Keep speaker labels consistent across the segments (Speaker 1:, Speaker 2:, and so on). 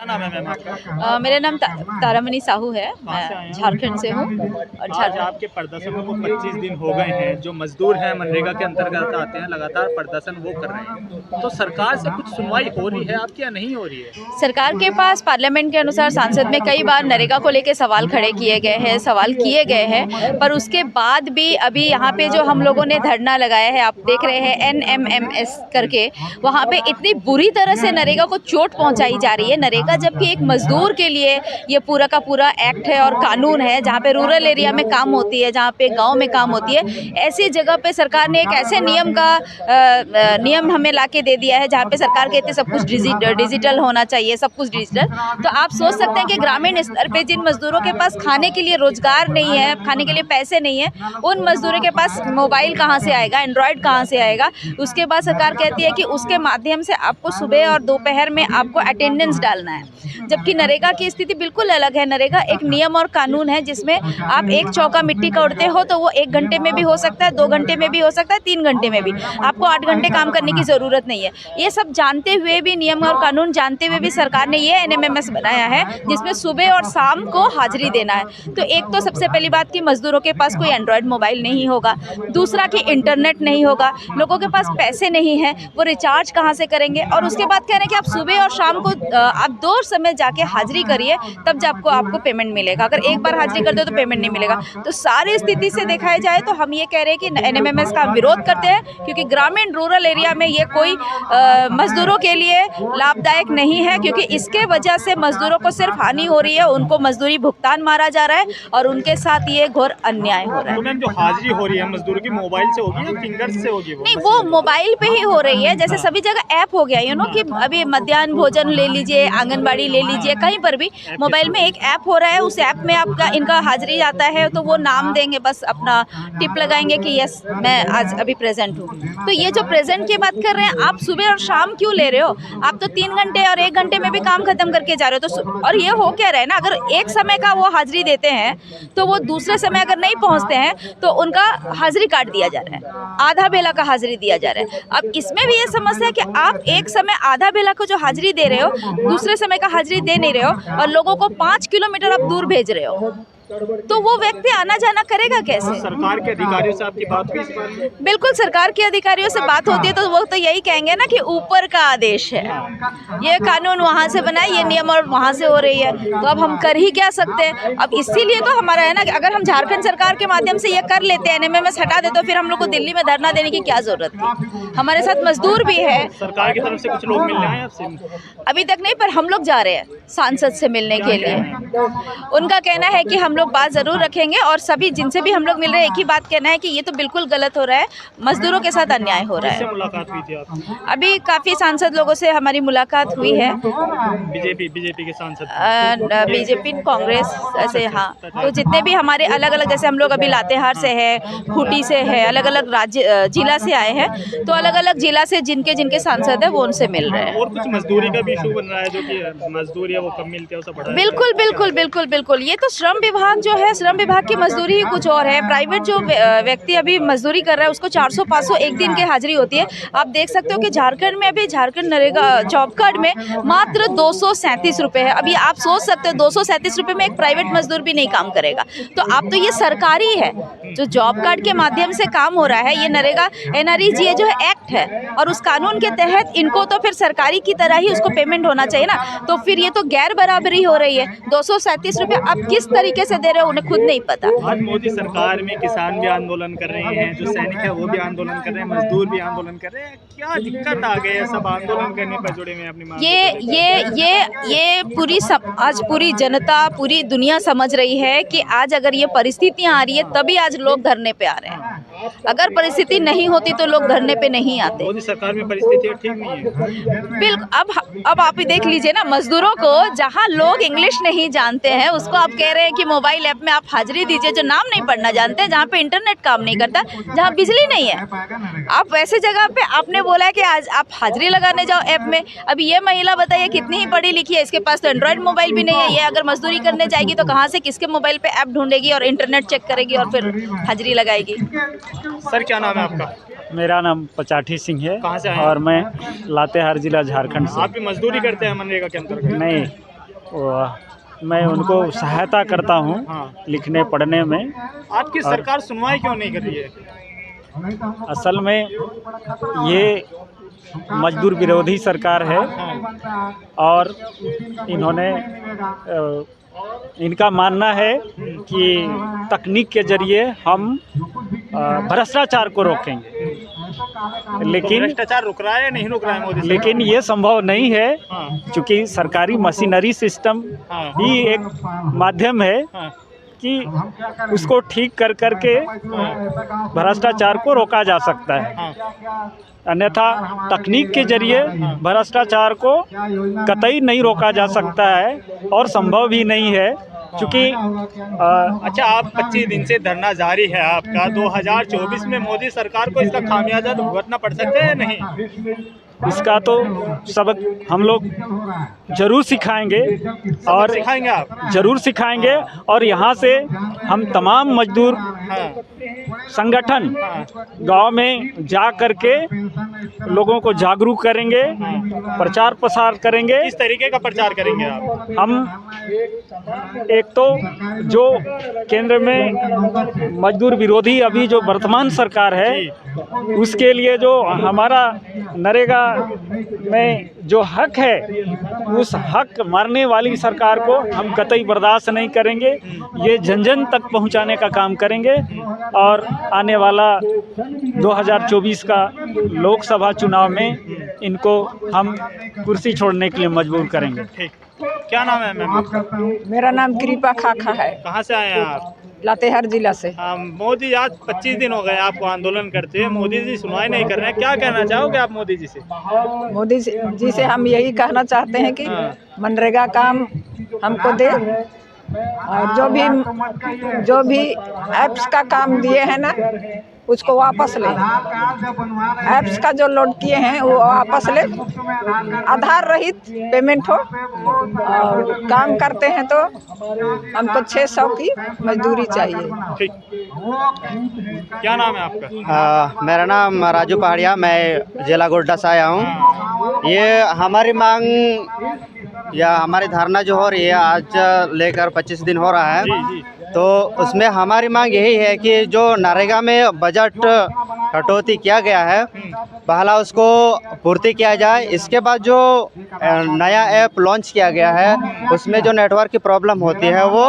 Speaker 1: नाम है मैम आपका?
Speaker 2: मेरा नाम तारामणि साहू है।
Speaker 1: कहाँ से आए
Speaker 2: मैं
Speaker 1: हैं?
Speaker 2: झारखंड से हूँ और
Speaker 1: आज आपके प्रदर्शन को 25 दिन हो गए हैं। जो मजदूर हैं मनरेगा के अंतर्गत आते हैं, लगातार प्रदर्शन वो कर रहे हैं। तो सरकार से कुछ सुनवाई हो रही है आपकी या नहीं हो रही है?
Speaker 2: सरकार के पास पार्लियामेंट के अनुसार सांसद में कई बार नरेगा को लेकर सवाल खड़े किए गए हैं, सवाल किए गए हैं, पर उसके बाद भी अभी यहाँ पे जो हम लोगों ने धरना लगाया है, आप देख रहे हैं NMMS करके, वहाँ पे इतनी बुरी तरह से नरेगा को चोट पहुँचाई जा रही है। नरेगा जबकि एक मजदूर के लिए ये पूरा का पूरा एक्ट है और कानून है, जहाँ पे रूरल एरिया में काम होती है, जहाँ पे गाँव में काम होती है, ऐसी जगह पे सरकार ने एक ऐसे नियम हमें ला के दे दिया है जहाँ पे सरकार कहती है सब कुछ डिजिटल होना चाहिए, सब कुछ डिजिटल। तो आप सोच सकते हैं कि ग्रामीण स्तर पे जिन मजदूरों के पास खाने के लिए रोजगार नहीं है, खाने के लिए पैसे नहीं है, उन मजदूरों के पास मोबाइल कहाँ से आएगा, एंड्रॉयड कहाँ से आएगा। उसके बाद सरकार कहती है कि उसके माध्यम से आपको सुबह और दोपहर में आपको अटेंडेंस डालना है, जबकि नरेगा की स्थिति बिल्कुल अलग है। नरेगा एक नियम और कानून है जिसमें आप एक चौका मिट्टी का उड़ते हो तो वो 1 घंटे में भी हो सकता है, 2 घंटे में भी हो सकता है, 3 घंटे में भी। आपको 8 घंटे काम करने की ज़रूरत नहीं है। ये सब जानते हुए भी, नियम और कानून जानते हुए भी सरकार ने ये NMMS बनाया है जिसमें सुबह और शाम को हाजिरी देना है। तो एक तो सबसे पहली बात कि मजदूरों के पास कोई एंड्रॉयड मोबाइल नहीं होगा, दूसरा कि इंटरनेट नहीं होगा, लोगों के पास पैसे नहीं हैं, वो रिचार्ज कहाँ से करेंगे। और उसके बाद कह रहे हैं कि आप सुबह और शाम को आप 2 समय जाके हाजिरी करिए, तब जब आपको पेमेंट मिलेगा। अगर एक बार हाजिरी कर दो तो पेमेंट नहीं मिलेगा। तो सारी स्थिति से देखा जाए तो हम ये कह रहे हैं कि NMMS का विरोध करते हैं, क्योंकि ग्रामीण रूरल एरिया में ये कोई मजदूरों के लिए लाभदायक नहीं है, क्योंकि इसके वजह से मजदूरों को सिर्फ हानि हो रही है, उनको मजदूरी भुगतान मारा जा रहा है और उनके साथ ये घोर अन्याय हो रहा है।
Speaker 1: तो मैम जो हाजिरी हो रही है मजदूर की, मोबाइल से होगी या फिंगर्स से होगी?
Speaker 2: नहीं, वो मोबाइल पे ही हो रही है। जैसे सभी जगह ऐप हो गया कि अभी मध्याह्न भोजन ले लीजिए, आंगनबाड़ी ले लीजिए, कहीं पर भी मोबाइल में एक ऐप हो रहा है। उस ऐप में आपका इनका हाजिरी आता है तो वो नाम देंगे, बस अपना टिप लगाएंगे कि यस मैं आज अभी प्रेजेंट हूँ। तो ये जो प्रेजेंट की बात कर रहे हैं, आप सुबह और शाम क्यों ले रहे हो? आप तो 3 घंटे और 1 घंटे में भी काम खत्म करके जा रहे हो। तो और ये हो क्या रहा है ना, अगर एक समय का वो हाजिरी देते हैं तो वो दूसरे समय अगर नहीं पहुँचते हैं तो उनका हाजिरी काट दिया जा रहा है, आधा बेला का हाजिरी दिया जा रहा है। अब इसमें भी ये समस्या है कि आप एक समय आधा बेला को जो हाजिरी दे रहे हो, दूसरे समय का हाजिरी दे नहीं रहे हो और लोगों को 5 किलोमीटर आप दूर भेज रहे हो, तो वो व्यक्ति आना जाना करेगा कैसे?
Speaker 1: सरकार के अधिकारियों से आपकी बात हुई इस बारे में?
Speaker 2: बिल्कुल, सरकार के अधिकारियों से बात होती है तो वो तो यही कहेंगे ना कि ऊपर का आदेश है, ये कानून वहाँ से बना, ये नियम और वहाँ से हो रही है, तो अब हम कर ही क्या सकते हैं। अब इसीलिए तो हमारा है ना कि अगर हम झारखंड सरकार के माध्यम से ये कर लेते हैं, NMMS हटा दे, तो फिर हम लोग को दिल्ली में धरना देने की क्या जरूरत थी। हमारे साथ मजदूर भी है।
Speaker 1: सरकार की तरफ से कुछ लोग मिल रहे हैं आपसे?
Speaker 2: अभी तक नहीं, पर हम लोग जा रहे हैं सांसद से मिलने के लिए। उनका कहना है कि हम लोग बात ज़रूर रखेंगे और सभी जिनसे भी हम लोग मिल रहे हैं एक ही बात कहना है कि ये तो बिल्कुल गलत हो रहा है, मजदूर के साथ अन्याय हो रहा है।
Speaker 1: मुलाकात हुई थी आपकी?
Speaker 2: अभी काफ़ी सांसद लोगों से हमारी मुलाकात हुई है।
Speaker 1: बीजेपी के सांसद?
Speaker 2: बीजेपी, कांग्रेस, ऐसे। हाँ, तो जितने भी हमारे अलग अलग, जैसे हम लोग अभी लातेहार से है, खूंटी से है, अलग अलग राज्य जिला से आए हैं, तो अलग अलग जिला से जिनके जिनके सांसद है वो उनसे मिल रहे हैं।
Speaker 1: और कुछ मजदूरी का भी इशू बन रहा है, जो कि मजदूरी है वो कम मिलती है, उससे बढ़ा?
Speaker 2: बिल्कुल बिल्कुल बिल्कुल बिल्कुल। ये तो श्रम विभाग जो है, श्रम विभाग की मजदूरी ही कुछ और है। प्राइवेट जो व्यक्ति अभी मजदूरी कर रहा है उसको 400-500 एक दिन की हाजिरी होती है। आप देख सकते हो कि झारखंड में अभी झारखंड नरेगा जॉब कार्ड में मात्र 237 रुपये है। अभी आप सोच सकते हो 237 रुपये में एक प्राइवेट मजदूर भी नहीं काम करेगा। तो आप तो ये सरकारी है जो जॉब कार्ड के माध्यम से काम हो रहा है, ये नरेगा NREGA जो है एक्ट है और उस कानून के तहत इनको तो फिर सरकारी की तरह ही उसको पेमेंट होना चाहिए ना। तो फिर ये तो गैर बराबरी हो रही है। 237 रुपये आप किस तरीके से दे रहे हो उन्हें खुद नहीं पता।
Speaker 1: आज मोदी सरकार में किसान भी आंदोलन कर रहे हैं, जो सैनिक है वो भी आंदोलन कर रहे हैं, मजदूर भी आंदोलन कर रहे हैं। क्या दिक्कत आ गई है? सब आंदोलन करने पर जुड़े हुए हैं अपनी मांग।
Speaker 2: ये आज पूरी जनता, पूरी दुनिया समझ रही है कि आज अगर ये परिस्थितियां आ रही है तभी आज लोग धरने पे आ रहे हैं। अगर परिस्थिति नहीं होती तो लोग धरने पे नहीं आते।
Speaker 1: मोदी सरकार में परिस्थितियां ठीक नहीं है।
Speaker 2: बिल्कुल। अब आप ही देख लीजिए ना, मजदूरों को जहां लोग इंग्लिश नहीं जानते हैं उसको आप कह रहे हैं कि मोबाइल ऐप में आप हाजिरी दीजिए, जो नाम नहीं पढ़ना जानते हैं, जहाँ पे इंटरनेट काम नहीं करता, जहाँ बिजली नहीं है। आप वैसे जगह पे आपने बोला है कि आज आप हाजिरी लगाने जाओ ऐप में। अभी ये महिला बताइए कितनी ही पढ़ी लिखी है, इसके पास तो एंड्रॉयड मोबाइल भी नहीं है। ये अगर मजदूरी करने जाएगी तो कहाँ से, किसके मोबाइल पे ऐप ढूंढेगी और इंटरनेट चेक करेगी और फिर हाजिरी लगाएगी।
Speaker 1: सर क्या नाम है आपका?
Speaker 3: मेरा नाम पचाठी सिंह है।
Speaker 1: कहाँ से आए हैं?
Speaker 3: और मैं लातेहार जिला झारखंड से।
Speaker 1: आप भी मजदूरी करते हैं मनरेगा के अंतर्गत?
Speaker 3: नहीं, मैं उनको सहायता करता हूँ
Speaker 1: हाँ।
Speaker 3: लिखने पढ़ने में।
Speaker 1: आपकी सरकार सुनवाई क्यों नहीं कर रही है?
Speaker 3: असल में ये मजदूर विरोधी सरकार है और इन्होंने इनका मानना है कि तकनीक के ज़रिए हम भ्रष्टाचार को रोकेंगे, लेकिन
Speaker 1: भ्रष्टाचार रुक रहा है या नहीं रुक रहा है मोदी सरकार?
Speaker 3: लेकिन ये संभव नहीं है,
Speaker 1: हाँ।
Speaker 3: क्योंकि सरकारी मशीनरी सिस्टम
Speaker 1: हाँ।
Speaker 3: ही एक माध्यम है
Speaker 1: हाँ।
Speaker 3: कि उसको ठीक कर करके भ्रष्टाचार को रोका जा सकता है।
Speaker 1: हाँ।
Speaker 3: अन्यथा तकनीक के जरिए भ्रष्टाचार को कतई नहीं रोका जा सकता है और संभव भी नहीं है, क्योंकि
Speaker 1: अच्छा, आप 25 दिन से धरना जारी है आपका, 2024 में मोदी सरकार को इसका खामियाजा भुगतना पड़ सकता है या नहीं?
Speaker 3: इसका तो सबक हम लोग जरूर सिखाएंगे और
Speaker 1: सिखाएंगे आप?
Speaker 3: जरूर सिखाएंगे और यहाँ से हम तमाम मजदूर
Speaker 1: हाँ।
Speaker 3: संगठन गांव में जा करके लोगों को जागरूक करेंगे, प्रचार प्रसार करेंगे।
Speaker 1: किस तरीके का प्रचार करेंगे आप?
Speaker 3: हम एक तो जो केंद्र में मजदूर विरोधी अभी जो वर्तमान सरकार है, उसके लिए जो हमारा नरेगा में जो हक है, उस हक मारने वाली सरकार को हम कतई बर्दाश्त नहीं करेंगे। ये जन जन तक पहुंचाने का काम करेंगे और आने वाला 2024 का लोकसभा चुनाव में इनको हम कुर्सी छोड़ने के लिए मजबूर करेंगे।
Speaker 1: ठीक, क्या नाम है मैम?
Speaker 4: मेरा नाम कृपा खाखा है,
Speaker 1: कहाँ से आए हैं आप?
Speaker 4: लातेहार जिला से।
Speaker 1: मोदी आज 25 दिन हो गए आपको आंदोलन करते हैं, मोदी जी सुनवाई नहीं कर रहे हैं, क्या कहना चाहोगे आप मोदी जी से?
Speaker 4: मोदी जी से हम यही कहना चाहते हैं कि मनरेगा काम हमको दे और जो भी ऐप्स का काम दिए हैं ना, उसको वापस ले। ऐप्स का जो लोड किए हैं वो वापस ले, आधार रहित पेमेंट हो और काम करते हैं तो हमको 600 की मजदूरी चाहिए।
Speaker 1: ठीक, क्या नाम है आपका?
Speaker 5: मेरा नाम राजू पहाड़िया, मैं जिला गोड्डा से आया हूँ। ये हमारी मांग या हमारी धारणा जो हो रही है आज लेकर 25 दिन हो रहा है,
Speaker 1: जी।
Speaker 5: तो उसमें हमारी मांग यही है कि जो नरेगा में बजट कटौती किया गया है, पहला उसको पूर्ति किया जाए। इसके बाद जो नया ऐप लॉन्च किया गया है, उसमें जो नेटवर्क की प्रॉब्लम होती है वो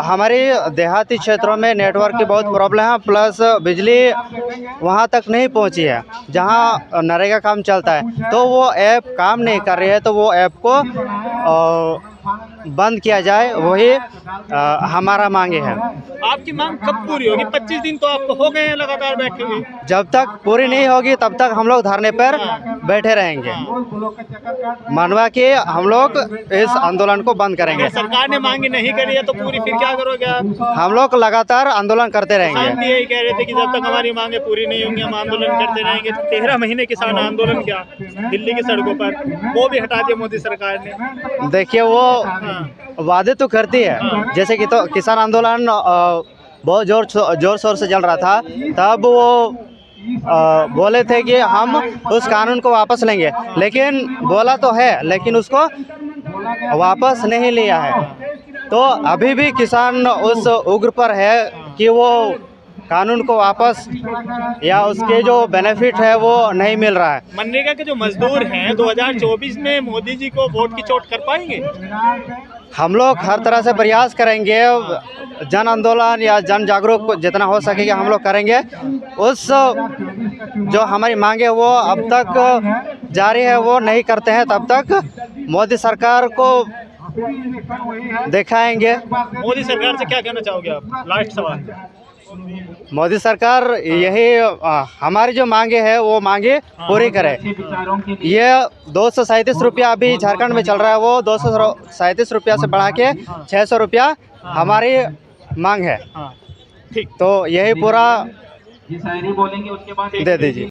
Speaker 5: हमारे देहाती क्षेत्रों में नेटवर्क की बहुत प्रॉब्लम है, प्लस बिजली वहाँ तक नहीं पहुँची है जहाँ नरेगा काम चलता है। तो वो ऐप काम नहीं कर रही है, तो वो ऐप को बंद किया जाए, वही हमारा मांगे है।
Speaker 1: आपकी मांग कब पूरी होगी? 25 दिन तो आपको हो गए हैं लगातार बैठे हुए।
Speaker 5: जब तक पूरी नहीं होगी तब तक हम लोग धरने पर बैठे रहेंगे। मनवा के हम लोग इस आंदोलन को बंद करेंगे।
Speaker 1: सरकार ने मांगी नहीं करी है तो पूरी फिर क्या करोगे आप?
Speaker 5: हम लोग लगातार आंदोलन करते रहेंगे।
Speaker 1: किसान भी यही कह रहे थे कि जब तक हमारी मांगे पूरी नहीं होंगी हम आंदोलन करते रहेंगे। 13 महीने किसान आंदोलन किया दिल्ली की सड़कों पर, वो भी हटा दिया मोदी सरकार ने।
Speaker 5: देखिए, वो वादे तो करती है, जैसे कि तो किसान आंदोलन बहुत जोर शोर से चल रहा था, तब वो बोले थे कि हम उस कानून को वापस लेंगे, लेकिन बोला तो है लेकिन उसको वापस नहीं लिया है। तो अभी भी किसान उस उग्र पर है कि वो कानून को वापस या उसके जो बेनिफिट है वो नहीं मिल रहा है।
Speaker 1: मनरेगा के जो मजदूर हैं 2024 में मोदी जी को वोट की चोट कर पाएंगे?
Speaker 5: हम लोग हर तरह से प्रयास करेंगे, जन आंदोलन या जन जागरूक जितना हो सकेगा हम लोग करेंगे। उस जो हमारी मांगे वो अब तक जारी है, वो नहीं करते हैं तब तक मोदी सरकार को दिखाएंगे।
Speaker 1: मोदी सरकार से क्या कहना चाहोगे आप? लास्ट सवाल।
Speaker 5: मोदी सरकार यही हमारी जो मांगे है वो मांगे पूरी करे। ये 237 रुपया अभी झारखंड में चल रहा है, वो 237 रुपया से बढ़ा के 600 रुपया हमारी मांग है।
Speaker 1: ठीक,
Speaker 5: तो यही पूरा दे दीजिए।